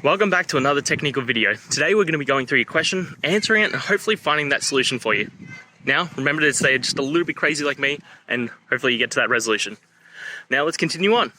Welcome back to another technical video. Today we're going to be going through your question, answering it, and hopefully finding that solution for you. Now, remember to stay just a little bit crazy like me, and hopefully you get to that resolution. Now let's continue on.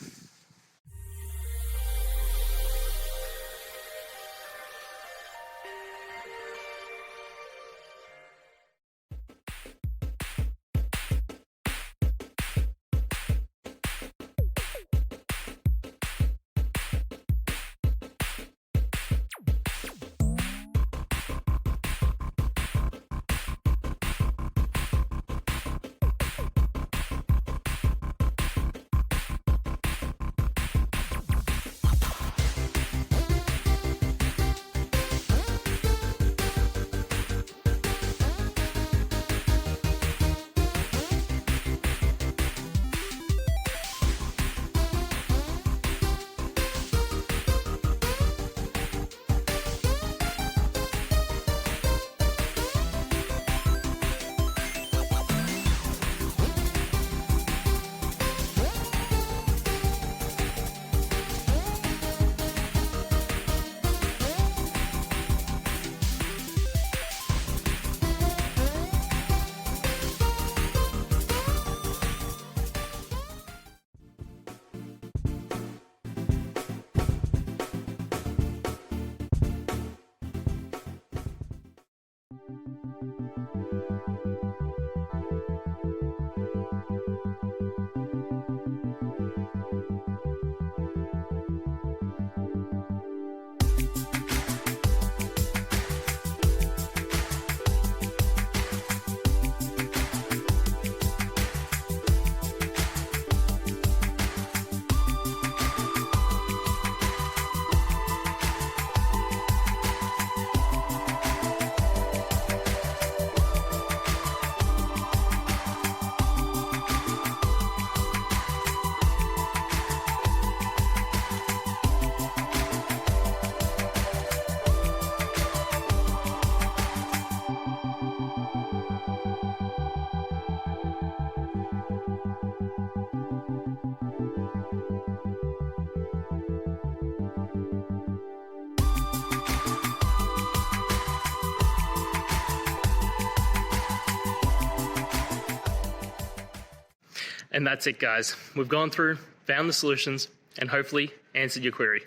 And that's it, guys. We've gone through, found the solutions, and hopefully answered your query.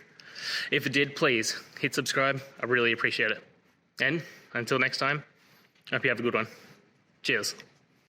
If it did, please hit subscribe. I really appreciate it. And until next time, I hope you have a good one. Cheers.